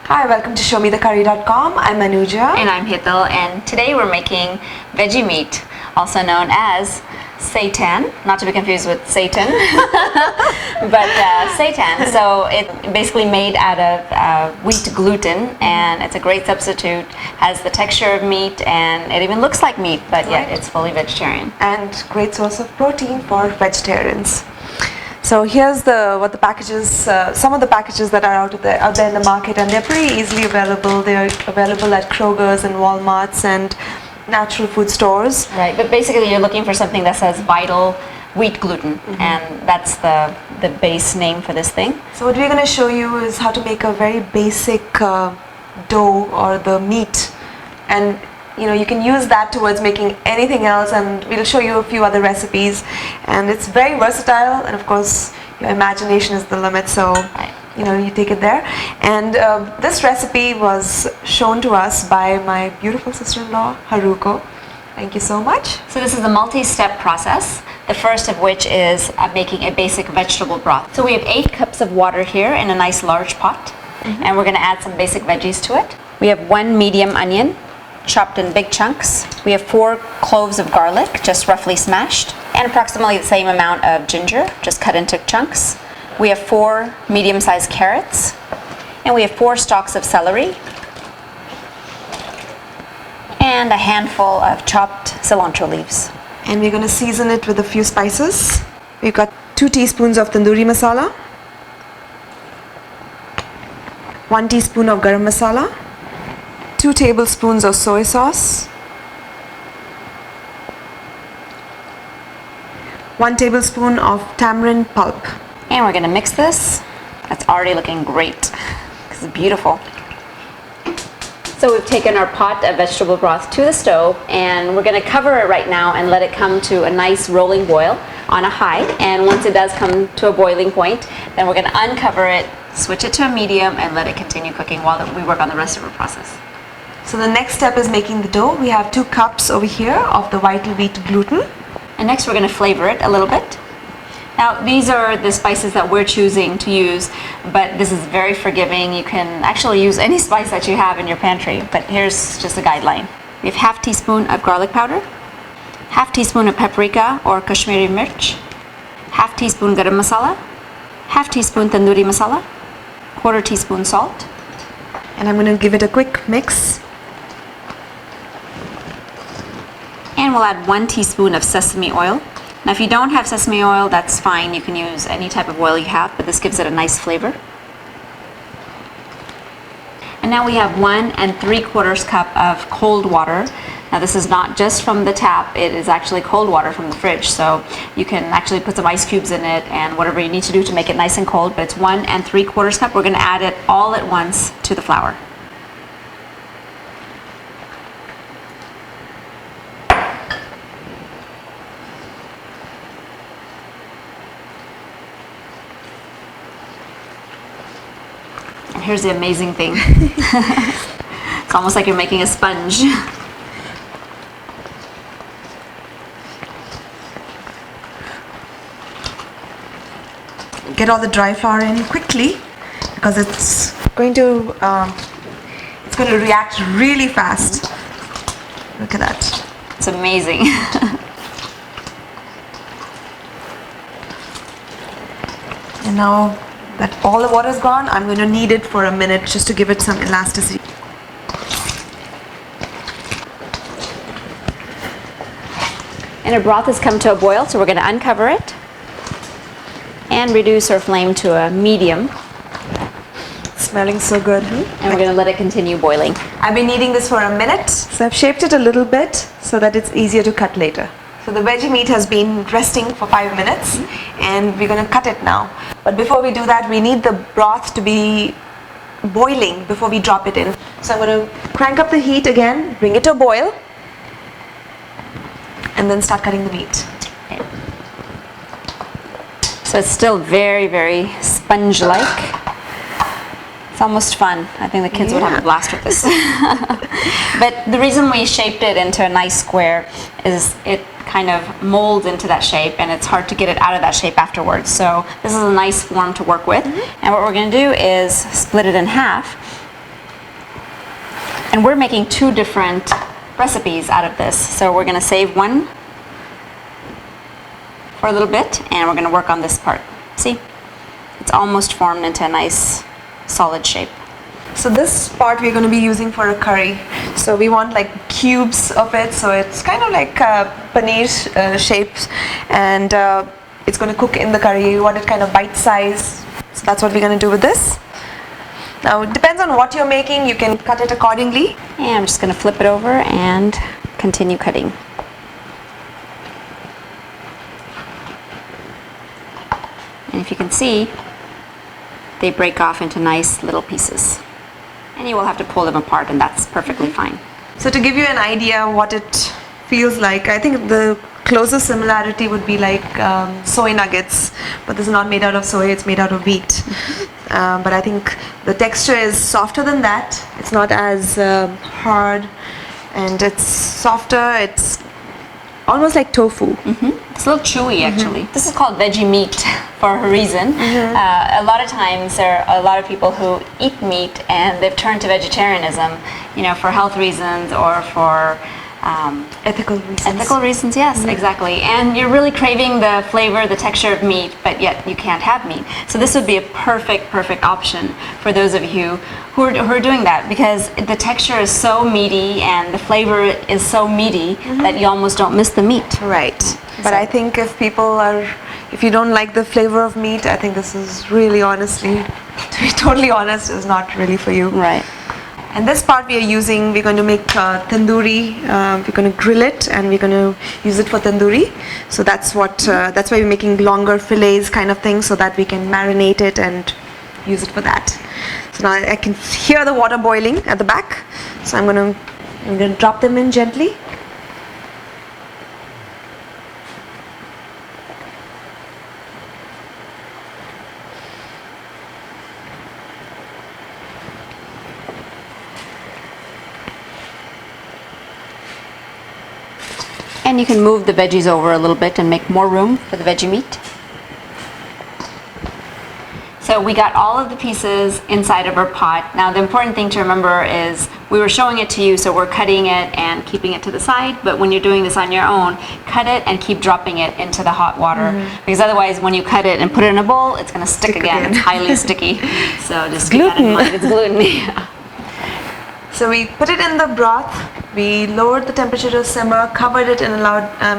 Hi, welcome to ShowMeTheCurry.com. I'm Anuja. And I'm Hital, and today we're making veggie meat, also known as Seitan, not to be confused with Satan, but Seitan. So it's basically made out of wheat gluten, and it's a great substitute, has the texture of meat, and it even looks like meat, but yet it's fully vegetarian. And great source of protein for vegetarians. So here's what the packages, some of the packages that are out there in the market, and they're pretty easily available. They're available at Kroger's and Walmart's and natural food stores. Right, but basically you're looking for something that says Vital Wheat Gluten, and that's the base name for this thing. So what we're going to show you is how to make a very basic dough or the meat, and you can use that towards making anything else, and we'll show you a few other recipes, and it's very versatile, and of course your imagination is the limit, so you take it there. And this recipe was shown to us by my beautiful sister-in-law Haruko. Thank you so much. So this is a multi-step process, the first of which is making a basic vegetable broth. So we have 8 cups of water here in a nice large pot, and we're going to add some basic veggies to it. We have 1 medium onion, chopped in big chunks. We have 4 cloves of garlic, just roughly smashed, and approximately the same amount of ginger, just cut into chunks. We have 4 medium-sized carrots, and we have 4 stalks of celery, and a handful of chopped cilantro leaves. And we're going to season it with a few spices. We've got 2 teaspoons of tandoori masala, 1 teaspoon of garam masala, 2 tablespoons of soy sauce, 1 tablespoon of tamarind pulp. And we're going to mix this. That's already looking great. This is beautiful. So we've taken our pot of vegetable broth to the stove, and we're going to cover it right now and let it come to a nice rolling boil on a high. And once it does come to a boiling point, then we're going to uncover it, switch it to a medium, and let it continue cooking while we work on the rest of the process. So the next step is making the dough. We have 2 cups over here of the Vital Wheat Gluten. And next we're going to flavor it a little bit. Now these are the spices that we're choosing to use, but this is very forgiving. You can actually use any spice that you have in your pantry, but here's just a guideline. We have half teaspoon of garlic powder, half teaspoon of paprika or Kashmiri mirch, half teaspoon garam masala, half teaspoon tandoori masala, quarter teaspoon salt. And I'm going to give it a quick mix. And we'll add 1 teaspoon of sesame oil. Now if you don't have sesame oil, that's fine. You can use any type of oil you have, but this gives it a nice flavor. And now we have 1 3/4 cup of cold water. Now this is not just from the tap, it is actually cold water from the fridge. So you can actually put some ice cubes in it and whatever you need to do to make it nice and cold, but it's 1 3/4 cup. We're going to add it all at once to the flour. And here's the amazing thing. It's almost like you're making a sponge. Get all the dry flour in quickly because it's going to react really fast. Look at that. It's amazing. And now that all the water is gone, I'm going to knead it for a minute just to give it some elasticity. And our broth has come to a boil, so we're going to uncover it and reduce our flame to a medium. Smelling so good. And we're going to let it continue boiling. I've been kneading this for a minute, so I've shaped it a little bit so that it's easier to cut later. So the veggie meat has been resting for 5 minutes, and we're going to cut it now. But before we do that, we need the broth to be boiling before we drop it in. So I'm going to crank up the heat again, bring it to a boil, and then start cutting the meat. So it's still very, very sponge-like. It's almost fun. I think the kids would have a blast with this. But the reason we shaped it into a nice square is it kind of molds into that shape, and it's hard to get it out of that shape afterwards. So this is a nice form to work with. And what we're going to do is split it in half And we're making 2 different recipes out of this. So we're going to save one for a little bit, and we're going to work on this part. See? It's almost formed into a nice solid shape. So this part we're going to be using for a curry. So we want like cubes of it, so it's kind of like paneer shapes, and it's going to cook in the curry. You want it kind of bite size, so that's what we're going to do with this. Now it depends on what you're making, you can cut it accordingly. And I'm just going to flip it over and continue cutting. And if you can see, they break off into nice little pieces. And you will have to pull them apart, and that's perfectly fine. So to give you an idea what it feels like, I think the closest similarity would be like soy nuggets, but this is not made out of soy, it's made out of wheat. But I think the texture is softer than that. It's not as hard, and it's softer. It's almost like tofu. It's a little chewy, actually. This is called veggie meat for a reason. A lot of times there are a lot of people who eat meat and they've turned to vegetarianism, you know, for health reasons or for Ethical reasons. ethical reasons. Yes, exactly. And you're really craving the flavor, the texture of meat, but yet you can't have meat. So this would be a perfect option for those of you who are doing that, because the texture is so meaty and the flavor is so meaty that you almost don't miss the meat. Right. But I think if you don't like the flavor of meat, I think this is really, honestly, to be totally honest, is not really for you. Right. And this part we're going to make tandoori. We're going to grill it, and we're going to use it for tandoori. So that's why we're making longer fillets kind of thing, so that we can marinate it and use it for that. So now I can hear the water boiling at the back. So I'm going to drop them in gently. And you can move the veggies over a little bit and make more room for the veggie meat. So we got all of the pieces inside of our pot. Now the important thing to remember is we were showing it to you, so we're cutting it and keeping it to the side, but when you're doing this on your own, cut it and keep dropping it into the hot water, because otherwise when you cut it and put it in a bowl, it's going to stick again. It's highly sticky. So just keep that in mind. It's gluten. Yeah. So we put it in the broth, we lowered the temperature to simmer, covered it, and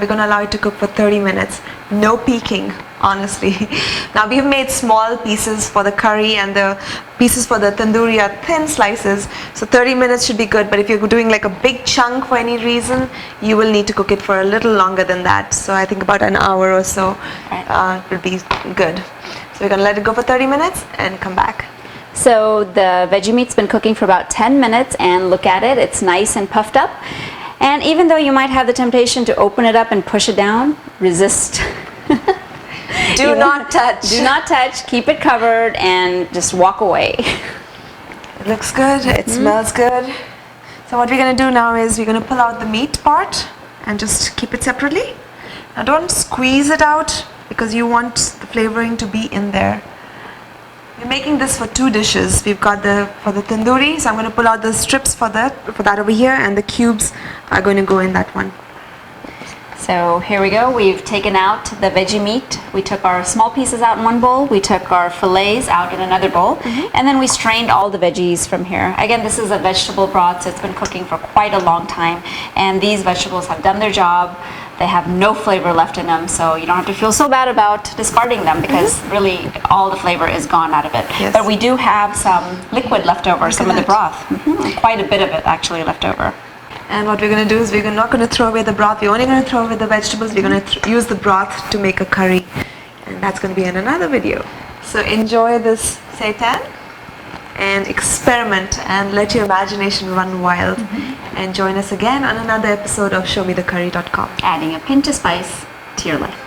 we're going to allow it to cook for 30 minutes. No peeking, honestly. Now we've made small pieces for the curry, and the pieces for the tandoori are thin slices, so 30 minutes should be good. But if you're doing like a big chunk for any reason, you will need to cook it for a little longer than that. So I think about an hour or so would be good. So we're going to let it go for 30 minutes and come back. So the veggie meat's been cooking for about 10 minutes, and look at it, it's nice and puffed up. And even though you might have the temptation to open it up and push it down, resist. Do not touch. Do not touch, keep it covered, and just walk away. It looks good, it smells good. So what we're going to do now is we're going to pull out the meat part and just keep it separately. Now don't squeeze it out, because you want the flavoring to be in there. We're making this for 2 dishes. We've got for the tandoori, so I'm going to pull out the strips for that over here, and the cubes are going to go in that one. So here we go. We've taken out the veggie meat. We took our small pieces out in one bowl. We took our fillets out in another bowl. And then we strained all the veggies from here. Again, this is a vegetable broth, so it's been cooking for quite a long time. And these vegetables have done their job. They have no flavor left in them, so you don't have to feel so bad about discarding them, because really all the flavor is gone out of it. Yes. But we do have some liquid left over, some of the broth. Quite a bit of it actually left over. And what we're going to do is we're not going to throw away the broth. We're only going to throw away the vegetables. We're going to use the broth to make a curry, and that's going to be in another video. So enjoy this seitan and experiment and let your imagination run wild. And join us again on another episode of ShowMeTheCurry.com. Adding a pinch of spice to your life.